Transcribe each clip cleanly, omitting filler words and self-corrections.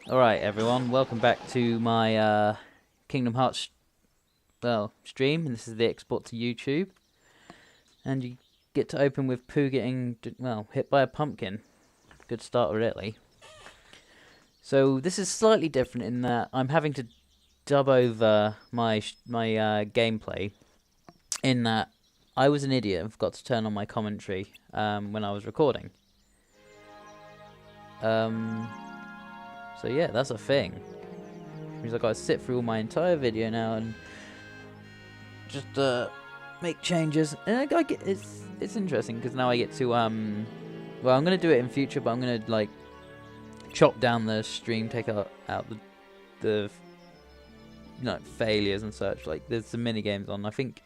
Alright everyone, welcome back to my Kingdom Hearts stream, and this is the export to YouTube. And you get to open with Pooh getting, hit by a pumpkin. Good start really. So this is slightly different in that I'm having to dub over my gameplay, in that I was an idiot and forgot to turn on my commentary when I was recording. So yeah, that's a thing. Means I've got to sit through all my entire video now and just make changes. And I get it's interesting because now I get to I'm gonna do it in future, but I'm gonna like chop down the stream, take out the failures and such. Like there's some mini games on. I think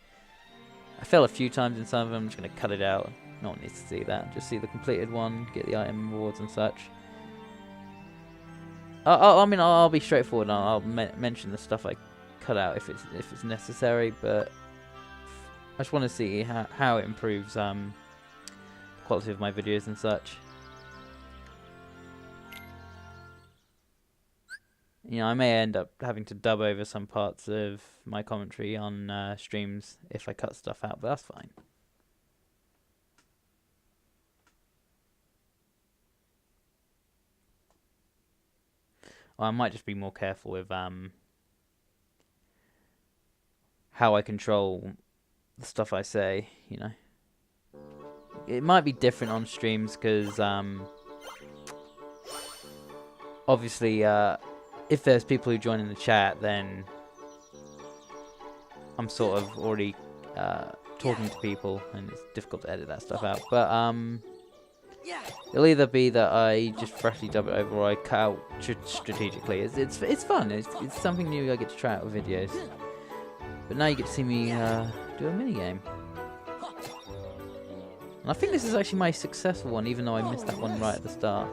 I fell a few times in some of them. I'm just gonna cut it out. No one needs to see that. Just see the completed one, get the item rewards and such. I'll be straightforward. And I'll mention the stuff I cut out if it's necessary, but I just want to see how it improves the quality of my videos and such. You know, I may end up having to dub over some parts of my commentary on streams if I cut stuff out, but that's fine. Or I might just be more careful with how I control the stuff I say, you know. It might be different on streams because obviously if there's people who join in the chat, then I'm sort of already talking to people and it's difficult to edit that stuff out. But it'll either be that I just freshly dub it over or I cut out strategically. It's fun. It's something new I get to try out with videos. But now you get to see me do a minigame. And I think this is actually my successful one, even though I missed that one right at the start.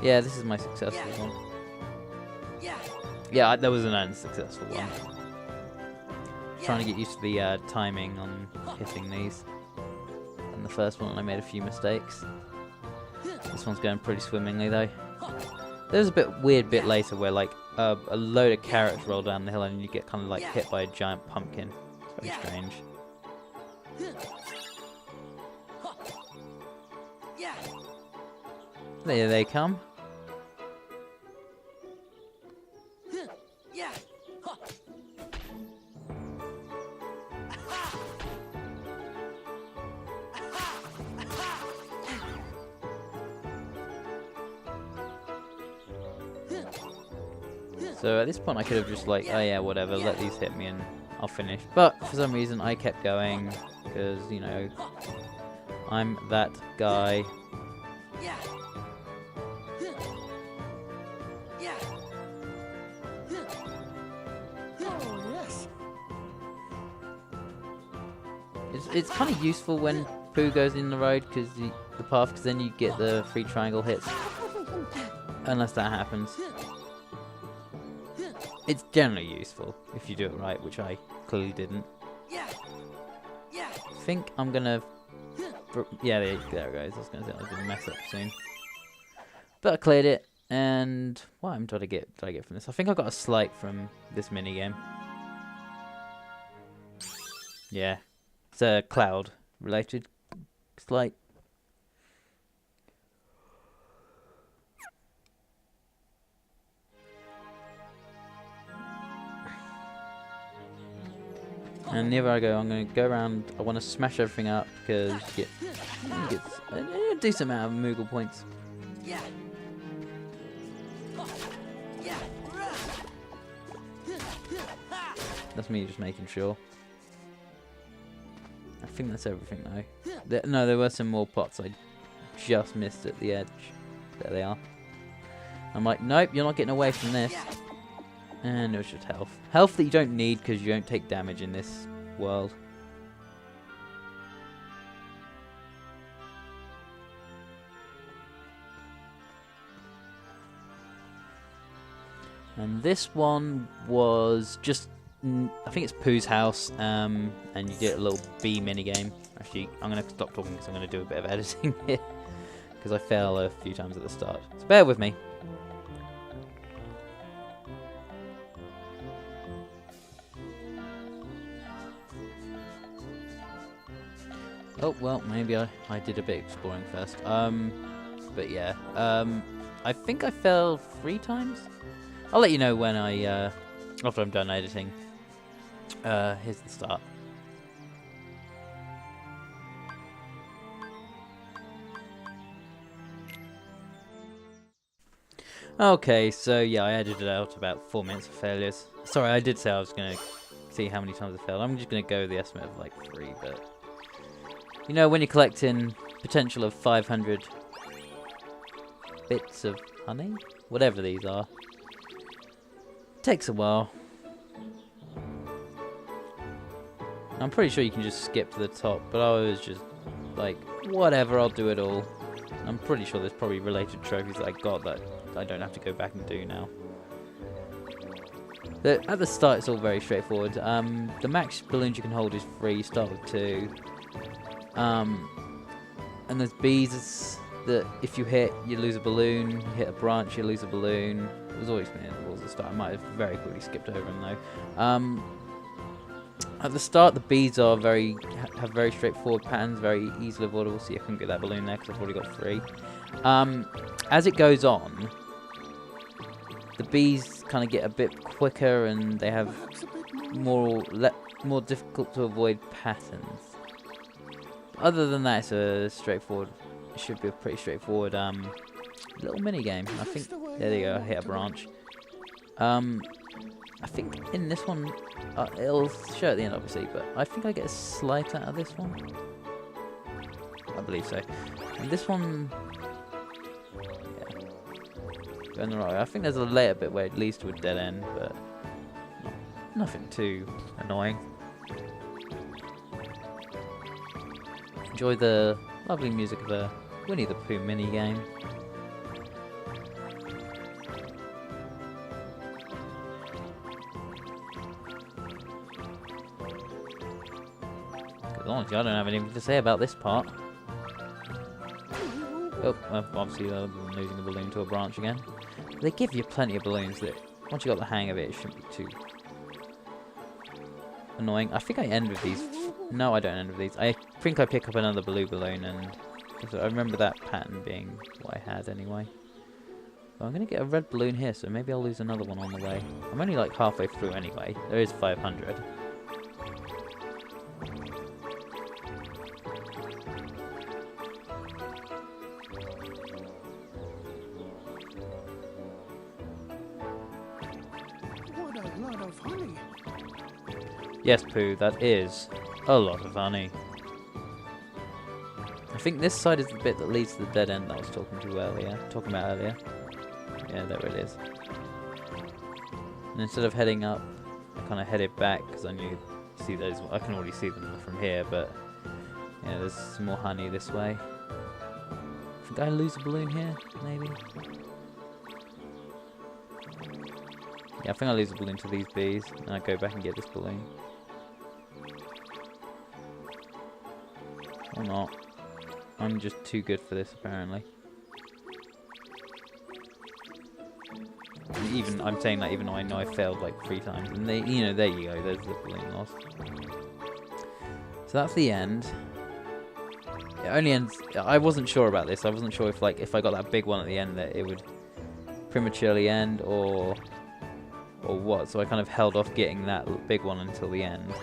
Yeah, this is my successful one. Yeah, there was an unsuccessful one. Trying to get used to the timing on hitting these. And the first one I made a few mistakes. This one's going pretty swimmingly though. There's a weird bit later where like a load of carrots roll down the hill and you get kind of like hit by a giant pumpkin. It's very strange. There they come. So at this point I could have just like, oh yeah, whatever, let these hit me and I'll finish. But for some reason I kept going, because, you know, I'm that guy. It's kind of useful when Pooh goes in the road, because the path, because then you get the free triangle hits. Unless that happens. It's generally useful if you do it right, which I clearly didn't. I think I'm gonna... Yeah, there it goes. I was gonna say I was gonna mess up soon. But I cleared it, and what item did I get from this? I think I got a slight from this minigame. Yeah. It's a cloud related slight. And near I go, I'm going to go around. I want to smash everything up because you get a decent amount of Moogle points. That's me just making sure. I think that's everything though. No, there were some more pots I just missed at the edge. There they are. I'm like, nope, you're not getting away from this. And it was just health. Health that you don't need because you don't take damage in this world. And this one was just I think it's Pooh's house, and you get a little bee mini game. Actually, I'm gonna stop talking because I'm gonna do a bit of editing here because I fail a few times at the start. So bear with me. Oh well, maybe I did a bit exploring first. But yeah, I think I fell 3 times. I'll let you know when after I'm done editing. Here's the start. Okay, so yeah, I edited out about 4 minutes of failures. Sorry, I did say I was gonna see how many times I failed. I'm just gonna go with the estimate of like 3, but you know, when you're collecting potential of 500 bits of honey, whatever these are, it takes a while. I'm pretty sure you can just skip to the top, but I was just like, whatever, I'll do it all. I'm pretty sure there's probably related trophies that I got that I don't have to go back and do now. At the start, it's all very straightforward. The max balloons you can hold is 3. You start with 2. And there's bees that if you hit, you lose a balloon. You hit a branch, you lose a balloon. It was always been at the start. I might have very quickly skipped over them though. At the start, the bees are have very straightforward patterns, very easily avoidable. See, I couldn't get that balloon there because I've already got 3. As it goes on, the bees kind of get a bit quicker and they have more difficult to avoid patterns. Other than that, it's a straightforward. It should be a pretty straightforward little mini game. I think there you go. I hit a branch. I think in this one, it'll show at the end, obviously, but I think I get a slight out of this one. I believe so. And this one, yeah, going the right way. I think there's a later bit where it leads to a dead end, but nothing too annoying. Enjoy the lovely music of a Winnie the Pooh mini game. Honestly, I don't have anything to say about this part. Oh, obviously I'm losing a balloon to a branch again. They give you plenty of balloons that, once you got the hang of it, it shouldn't be too annoying. I think I end with these. No, I don't end with these. I think I pick up another blue balloon, and I remember that pattern being what I had anyway. Well, I'm going to get a red balloon here, so maybe I'll lose another one on the way. I'm only like halfway through anyway. There is 500. Yes, Pooh, that is a lot of honey. I think this side is the bit that leads to the dead end that I was talking about earlier. Yeah, there it is. And instead of heading up, I kind of headed back because I knew, see those, I can already see them from here, but yeah, there's some more honey this way. I think I lose a balloon here, maybe? Yeah, I think I lose a balloon to these bees, and I go back and get this balloon. Or not. I'm just too good for this, apparently. And even I'm saying that even though I know I failed like 3 times, and there you go. There's the balloon lost. So that's the end. It only ends. I wasn't sure about this. I wasn't sure if I got that big one at the end that it would prematurely end or what. So I kind of held off getting that big one until the end.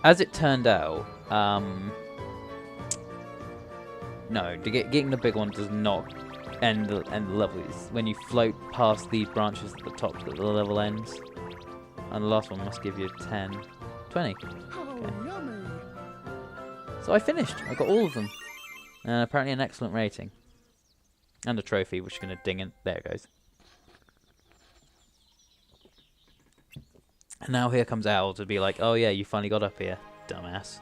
As it turned out, no, getting the big one does not end the level. It's when you float past these branches at the top that the level ends. And the last one must give you 10, 20. Okay. So I finished. I got all of them. And apparently an excellent rating. And a trophy, which is going to ding in. There it goes. And now here comes Owl to be like, oh yeah, you finally got up here, dumbass.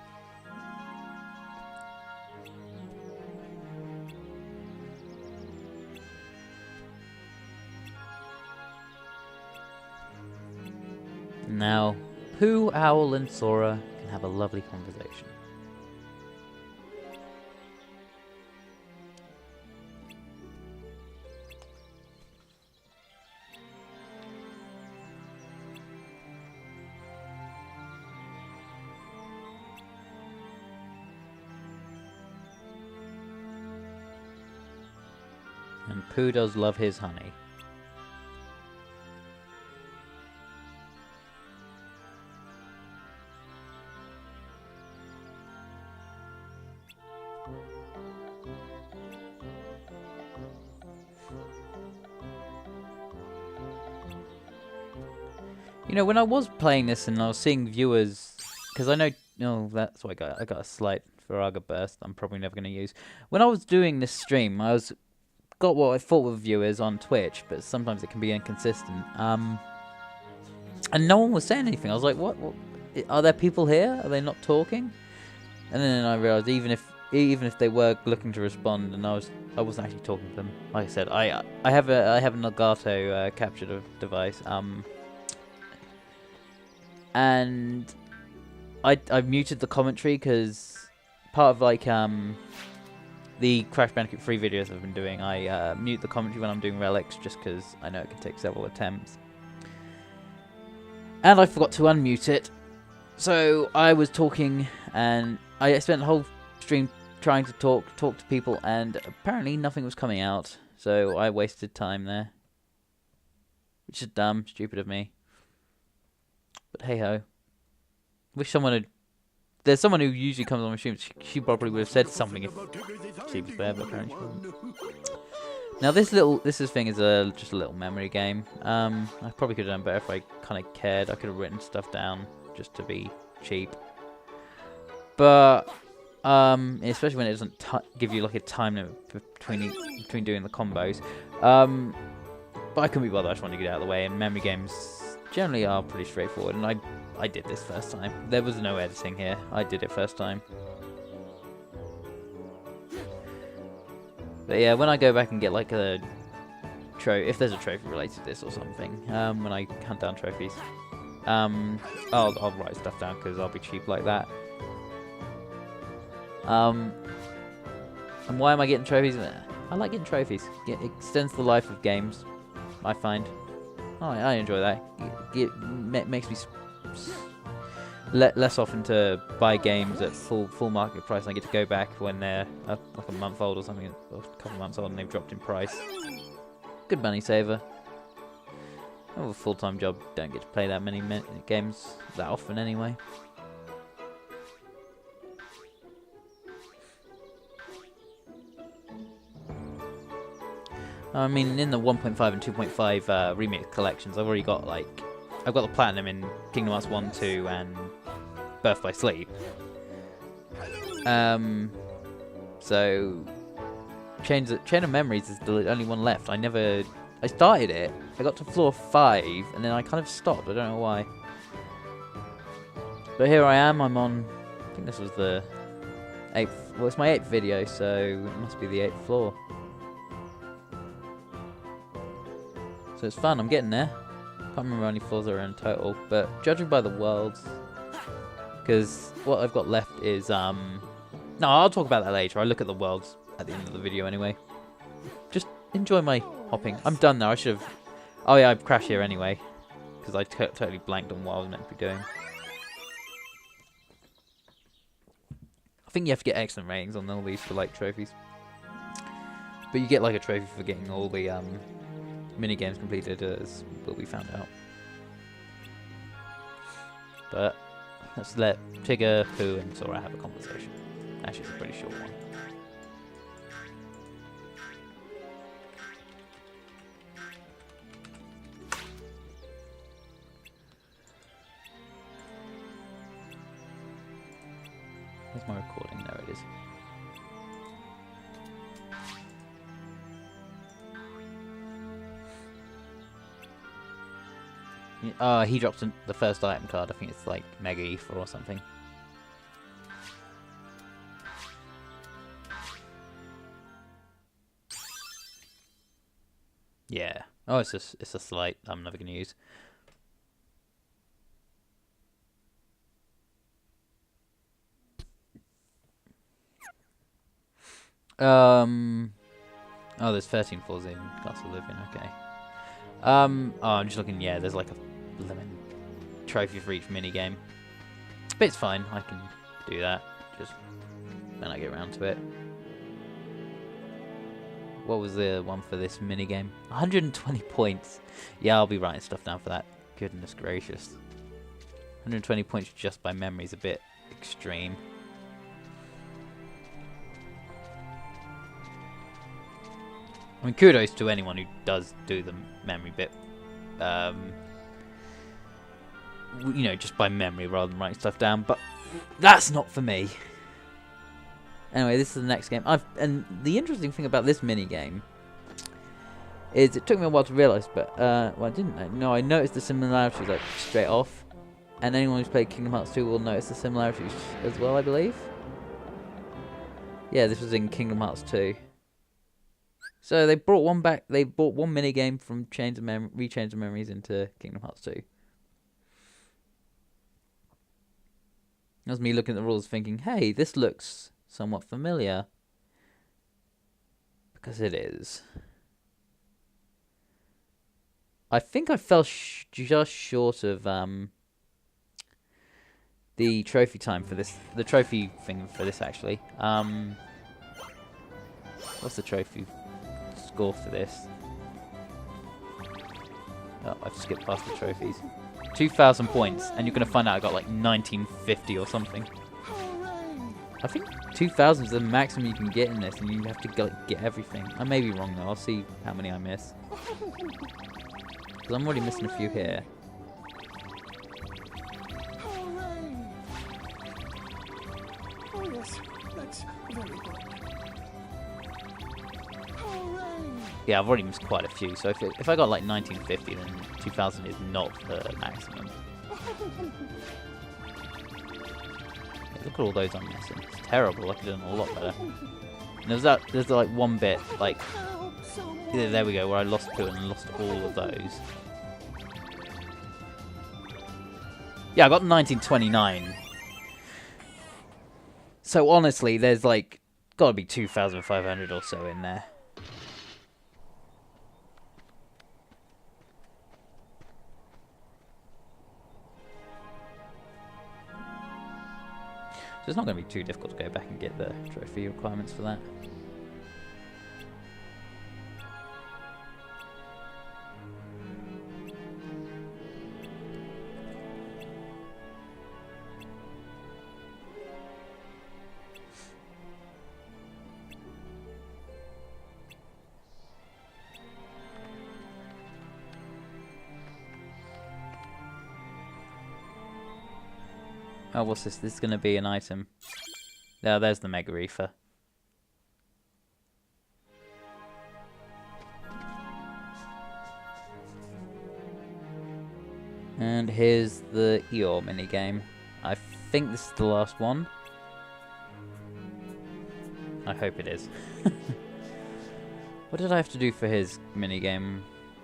Now, Pooh, Owl, and Sora can have a lovely conversation. And Pooh does love his honey. You know, when I was playing this and I was seeing viewers, because I know, that's why I got a slight Faraga burst I'm probably never going to use. When I was doing this stream, got what I thought were viewers on Twitch, but sometimes it can be inconsistent. And no one was saying anything. I was like, what? Are there people here? Are they not talking? And then I realized even if they were looking to respond, and I wasn't actually talking to them. Like I said, I have an Elgato capture device. And I muted the commentary because part of like the Crash Bandicoot 3 videos I've been doing, I mute the commentary when I'm doing relics just because I know it can take several attempts. And I forgot to unmute it, so I was talking and I spent the whole stream trying to talk to people, and apparently nothing was coming out, so I wasted time there, which is dumb, stupid of me. But hey ho. Wish someone had. There's someone who usually comes on my stream. She probably would have said something if she was there, but apparently she wasn't. Now this thing is just a little memory game. I probably could have done better if I kind of cared. I could have written stuff down just to be cheap. But especially when it doesn't give you like a time limit between doing the combos. But I couldn't be bothered. I just wanted to get out of the way. And memory games generally are pretty straightforward, and I did this first time. There was no editing here. I did it first time. But yeah, when I go back and get like a if there's a trophy related to this or something, when I hunt down trophies, I'll write stuff down because I'll be cheap like that. And why am I getting trophies? I like getting trophies. It extends the life of games, I find. I enjoy that. It makes me less often to buy games at full market price, and I get to go back when they're like a month old or something, or a couple of months old, and they've dropped in price. Good money saver. I have a full-time job, don't get to play that many games that often anyway. I mean, in the 1.5 and 2.5 remix collections, I've got the platinum in Kingdom Hearts 1, 2, and Birth by Sleep. So Chain of Memories is the only one left. I started it, I got to floor 5, and then I kind of stopped. I don't know why. But here I am. I'm on. I think this was the 8th. Well, it's my 8th video, so it must be the 8th floor. So it's fun, I'm getting there. Can't remember how many floors there are in total, but judging by the worlds, because what I've got left is, no, I'll talk about that later. I'll look at the worlds at the end of the video anyway. Just enjoy my hopping. I'm done now, I should have, oh yeah, I've crashed here anyway, because I totally blanked on what I was meant to be doing. I think you have to get excellent ratings on all these for like trophies. But you get like a trophy for getting all the, mini games completed, as will be found out. But let's let Tigger, Pooh, and Sora have a conversation. Actually, it's a pretty short one. Where's my recording? There it is. He drops the first item card. I think it's like Mega Ether or something. Yeah. Oh, it's a slight I'm never going to use. Oh, there's 13 floors in Castle Living. Okay. Oh, I'm just looking. Yeah, there's like a lemon trophy for each mini game. But it's fine. I can do that. Just when I get around to it. What was the one for this mini game? 120 points. Yeah, I'll be writing stuff down for that. Goodness gracious. 120 points just by memory is a bit extreme. I mean, kudos to anyone who does do the memory bit. You know, just by memory rather than writing stuff down. But that's not for me. Anyway, this is the next game. And the interesting thing about this mini game is it took me a while to realise, but well, I didn't. No, I noticed the similarities like straight off. And anyone who's played Kingdom Hearts 2 will notice the similarities as well, I believe. Yeah, this was in Kingdom Hearts 2. So they brought one back. They brought one mini game from Rechains of Memories into Kingdom Hearts 2. That was me looking at the rules, thinking, "Hey, this looks somewhat familiar," because it is. I think I fell just short of the trophy time for this. The trophy thing for this actually. What's the trophy score for this? Oh, I've skipped past the trophies. 2,000 points, and you're going to find out I got like 1950 or something. I think 2,000 is the maximum you can get in this, and you have to get everything. I may be wrong though, I'll see how many I miss. Because I'm already missing a few here. Oh yes, that's very good. Yeah, I've already missed quite a few, so if I got like 1950, then 2,000 is not the maximum. Yeah, look at all those I'm missing. It's terrible. I could have done a lot better. And there's like one bit, like, yeah, there we go, where I lost two and lost all of those. Yeah, I got 1929. So honestly, there's like got to be 2,500 or so in there. So it's not going to be too difficult to go back and get the trophy requirements for that. Oh, what's this? This is going to be an item. Yeah, there's the Mega Reefer. And here's the Eeyore minigame. I think this is the last one. I hope it is. What did I have to do for his minigame?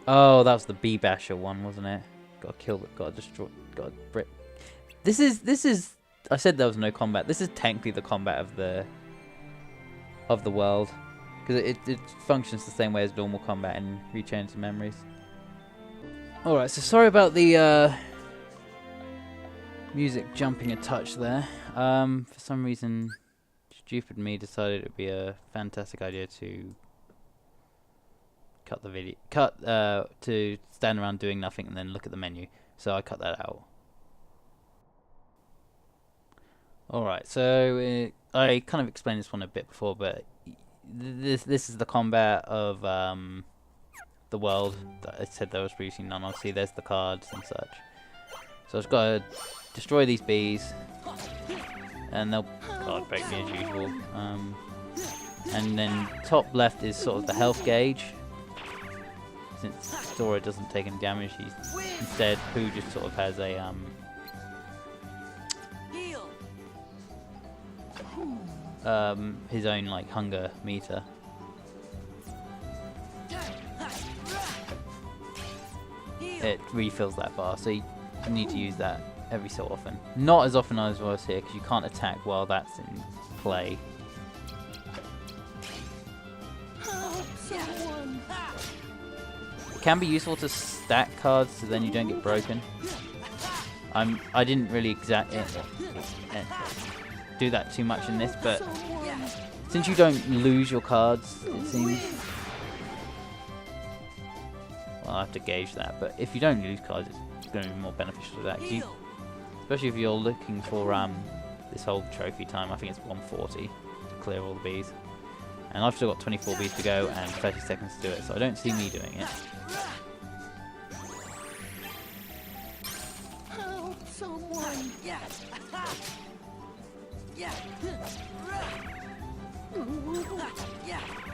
Oh, that was the Bee Basher one, wasn't it? Gotta kill it, gotta destroy, gotta brick. This is. I said there was no combat. This is technically the combat of the world, because it functions the same way as normal combat in Rechains of Memories. All right, so sorry about the music jumping a touch there. For some reason, stupid me decided it'd be a fantastic idea to cut the video, to stand around doing nothing and then look at the menu. So I cut that out. Alright, so I kind of explained this one a bit before, but this is the combat of the world that I said there was previously none of. See, there's the cards and such. So I've got to destroy these bees, and they'll break me as usual. And then top left is sort of the health gauge. Since Sora doesn't take any damage, instead Pooh just sort of has a his own like hunger meter. It refills that bar, so you need to use that every so often. Not as often as I was here, because you can't attack while that's in play. someone. It can be useful to stack cards so then you don't get broken. I didn't really do that too much in this, but since you don't lose your cards, it seems. Well, I have to gauge that, but if you don't lose cards, it's going to be more beneficial to that. Especially if you're looking for this whole trophy time. I think it's 140 to clear all the bees. And I've still got 24 bees to go and 30 seconds to do it, so I don't see me doing it. Help someone.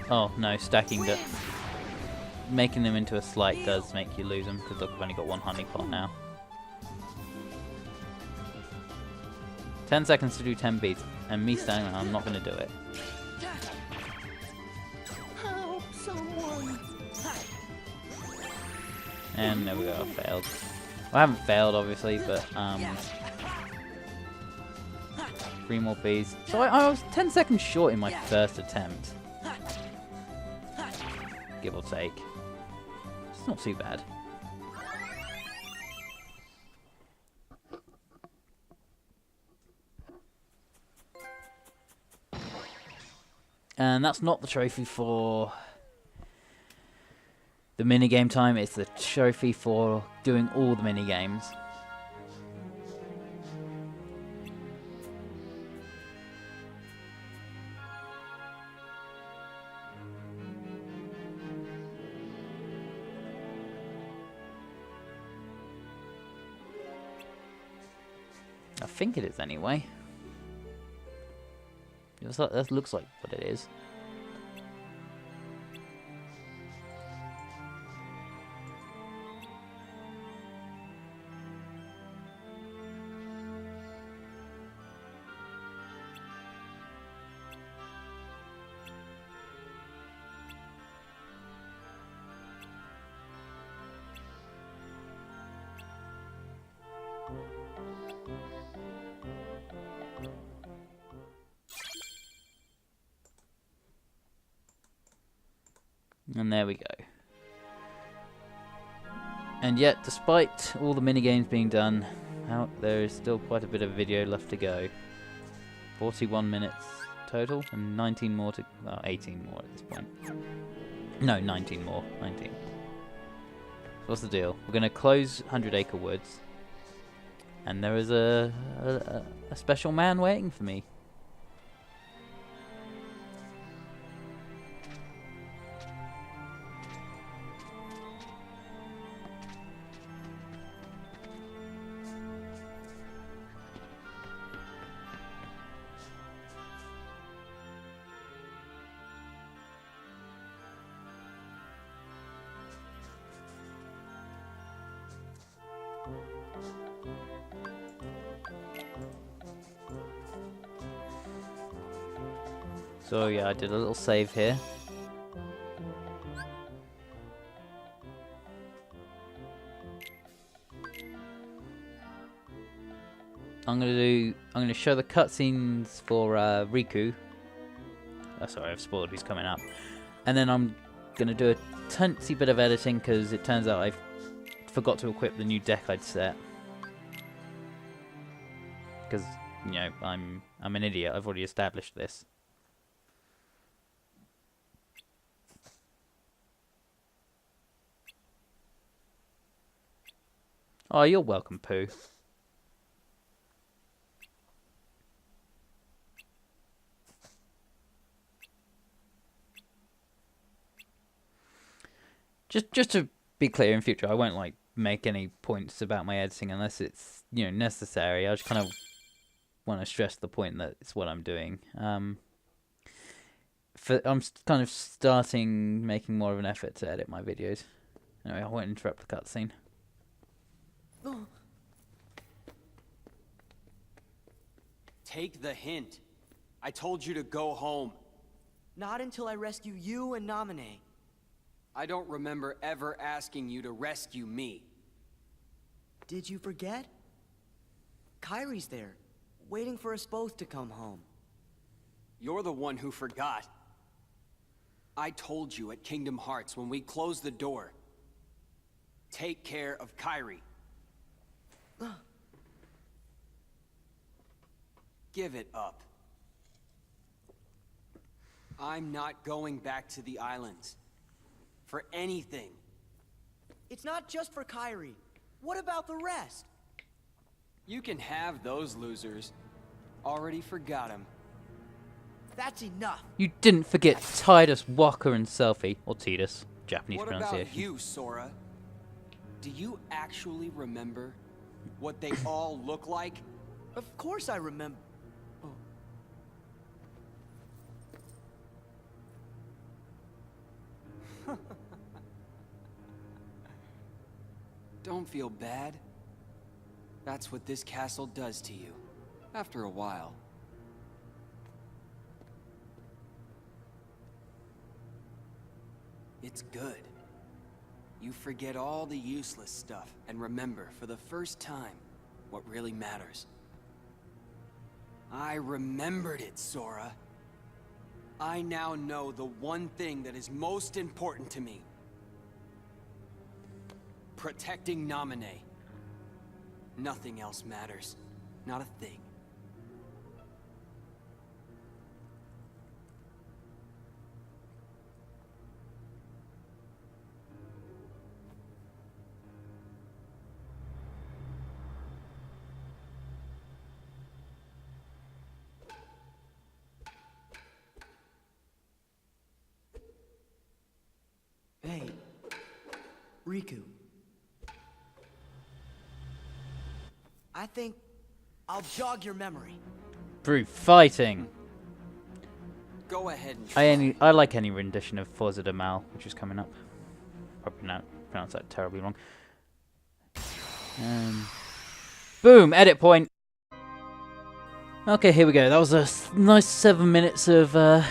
Oh no, stacking that. Making them into a slight does make you lose them, because look, I've only got one honey pot now. 10 seconds to do 10 beats, and me standing there, I'm not going to do it. Help someone. And there we go, I failed. Well, I haven't failed, obviously, but 3 more bees. So I was 10 seconds short in my first attempt. Give or take. It's not too bad. And that's not the trophy for the minigame time, it's the trophy for doing all the minigames. I think it is anyway. That looks like what it is. And there we go. And yet, despite all the minigames being done, there is still quite a bit of video left to go. 41 minutes total, and 19 more to... well, 18 more at this point. No, 19 more. 19. What's the deal? We're going to close 100 Acre Woods. And there is a special man waiting for me. So yeah, I did a little save here. I'm gonna show the cutscenes for Riku. Oh, sorry, I've spoiled who's coming up. And then I'm gonna do a teensy bit of editing because it turns out I forgot to equip the new deck I'd set. Because you know I'm an idiot. I've already established this. Oh, you're welcome, Pooh. Just to be clear, in future, I won't like make any points about my editing unless it's necessary. I just kind of want to stress the point that it's what I'm doing. I'm kind of starting making more of an effort to edit my videos. Anyway, I won't interrupt the cutscene. Take the hint. I told you to go home. Not until I rescue you and Namine. I don't remember ever asking you to rescue me. Did you forget? Kyrie's there, waiting for us both to come home. You're the one who forgot. I told you at Kingdom Hearts when we closed the door. Take care of Kairi. Give it up. I'm not going back to the islands. For anything. It's not just for Kairi. What about the rest? You can have those losers. Already forgot him. That's enough. You didn't forget Titus Walker and Selfie, or Titus, Japanese What pronunciation. about you, Sora? Do you actually remember what they all look like? Of course I remember. Don't feel bad. That's what this castle does to you, after a while. It's good. You forget all the useless stuff and remember for the first time what really matters. I remembered it, Sora. I now know the one thing that is most important to me. Protecting Naminé. Nothing else matters. Not a thing. Hey, Riku. I think I'll jog your memory. Brute fighting. Go ahead and I like any rendition of Forza de Mal, which is coming up. Probably pronounce that terribly wrong. Boom! Edit point. Okay, here we go. That was a nice 7 minutes of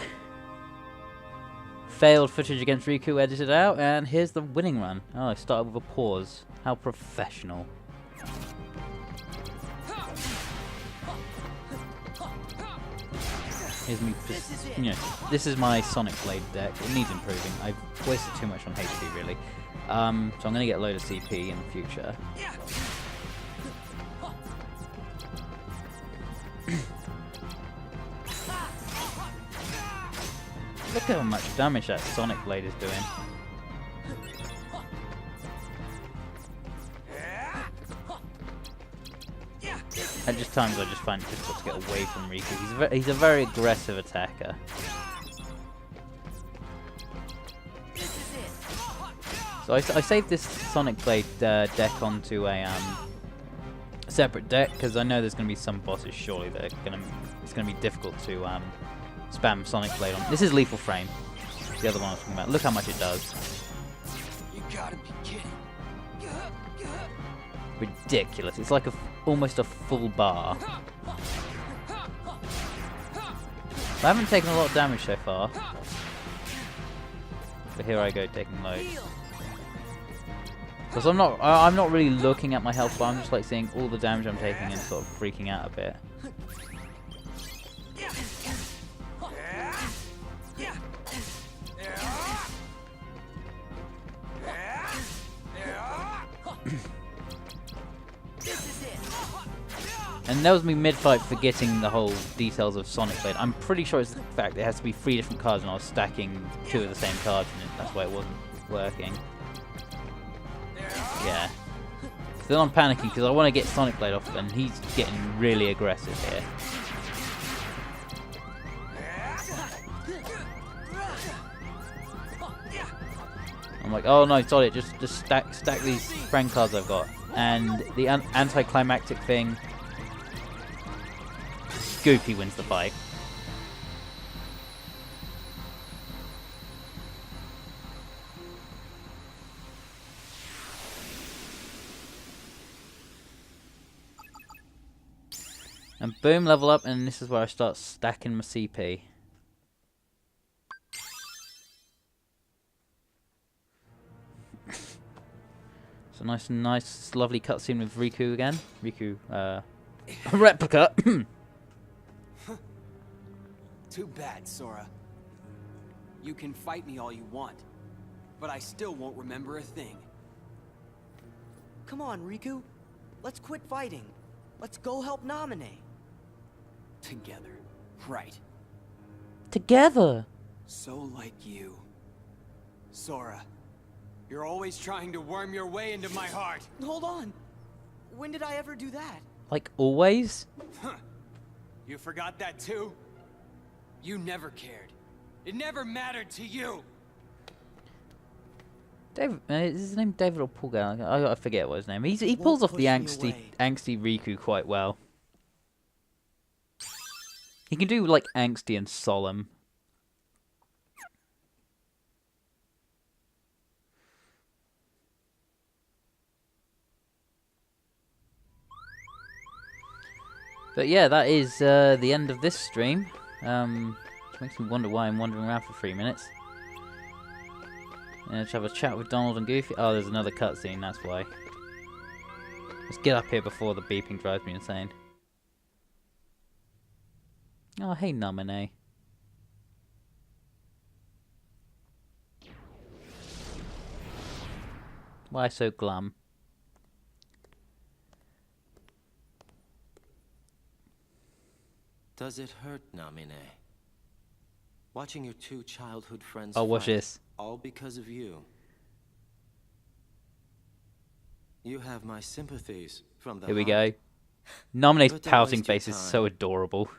failed footage against Riku edited out, and here's the winning run. Oh, I started with a pause. How professional. Here's me, you know, this is my Sonic Blade deck. It needs improving. I've wasted too much on HP, really. So I'm going to get a load of CP in the future. Look how much damage that Sonic Blade is doing. At just times I just find it difficult to get away from Riku. He's a very aggressive attacker. So I saved this Sonic Blade deck onto a separate deck because I know there's going to be some bosses surely that are it's going to be difficult to spam Sonic Blade on. This is Lethal Frame, the other one I was talking about. Look how much it does. You gotta be kidding. Ridiculous. It's like almost a full bar. I haven't taken a lot of damage so far. But here I go taking loads. Because I'm not really looking at my health bar, I'm just like seeing all the damage I'm taking and sort of freaking out a bit. And that was me mid-fight forgetting the whole details of Sonic Blade. I'm pretty sure it's the fact that it has to be 3 different cards and I was stacking 2 of the same cards and that's why it wasn't working. Yeah. Still I'm panicking because I want to get Sonic Blade off and he's getting really aggressive here. I'm like, oh no, sorry, just stack these friend cards I've got. And the anticlimactic thing, Goofy wins the fight. And boom, level up, and this is where I start stacking my CP. It's a nice, lovely cutscene with Riku again. Riku, replica. Too bad, Sora. You can fight me all you want, but I still won't remember a thing. Come on, Riku. Let's quit fighting. Let's go help Namine. Together. Right. Together. So like you. Sora, you're always trying to worm your way into my heart. Hold on. When did I ever do that? Like always? Huh. You forgot that too? You never cared. It never mattered to you. David, is his name David or Paul Gallagher? I forget what his name. He Won't pulls off the push me angsty Riku quite well. He can do like angsty and solemn. But yeah, that is the end of this stream. Which makes me wonder why I'm wandering around for 3 minutes. Let's have a chat with Donald and Goofy. Oh, there's another cutscene, that's why. Let's get up here before the beeping drives me insane. Oh, hey, Namine. Why so glum? Does it hurt, Namine? Watching your two childhood friends Oh, watch fight, this. all because of you. You have my sympathies from the Here we heart. go. Namine's But don't pouting waste your face is time. so adorable.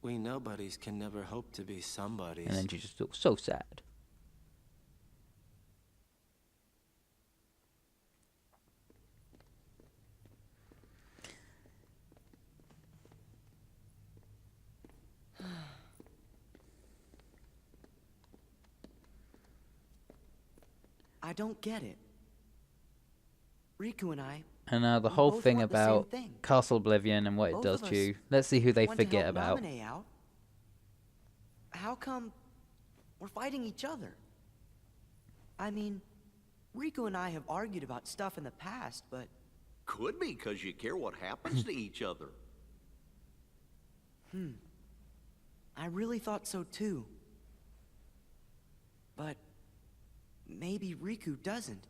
We nobodies can never hope to be somebodies. And then she just looks so sad. I don't get it. Riku and I, And now the We whole both thing want the same about thing. Castle Oblivion and what it Both does of to us you. Let's see who they want to forget help about. Namine out. How come we're fighting each other? I mean, Riku and I have argued about stuff in the past, but Could be because you care what happens to each other. I really thought so too. But maybe Riku doesn't.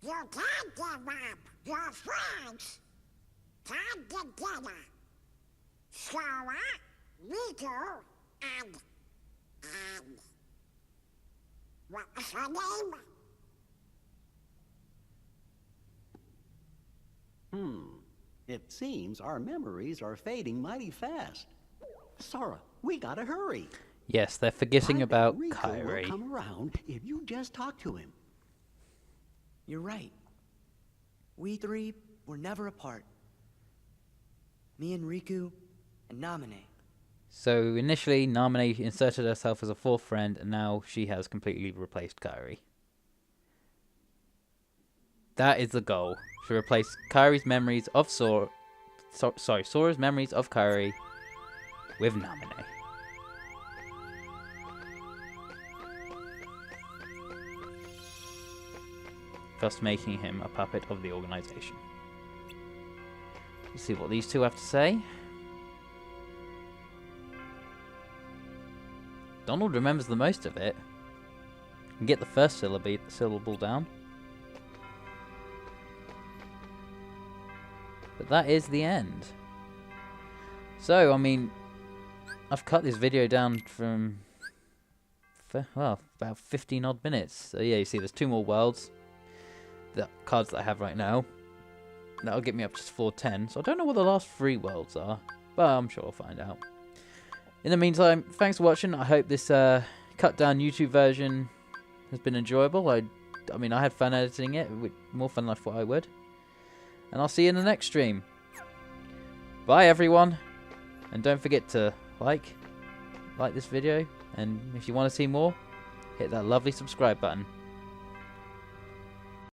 You can't give up your friends. Come together. Sora, Riku, and... What was her name? It seems our memories are fading mighty fast. Sora, we gotta hurry. Yes, they're forgetting I bet about Riku Kairi. will come around if you just talk to him. You're right. We three were never apart. Me and Riku and Namine. So initially, Namine inserted herself as a fourth friend, and now she has completely replaced Kairi. That is the goal: to replace Kairi's memories of Sora's memories of Kairi with Namine. Thus making him a puppet of the organization. Let's see what these two have to say. Donald remembers the most of it. Can get the first syllable down. But that is the end. So, I mean, I've cut this video down from, well, about 15 odd minutes. So yeah, you see there's 2 more worlds. The cards that I have right now. That'll get me up to 410. So I don't know what the last 3 worlds are. But I'm sure I'll find out. In the meantime, thanks for watching. I hope this cut down YouTube version has been enjoyable. I mean, I had fun editing it. More fun than I thought I would. And I'll see you in the next stream. Bye, everyone. And don't forget to like this video. And if you want to see more, hit that lovely subscribe button.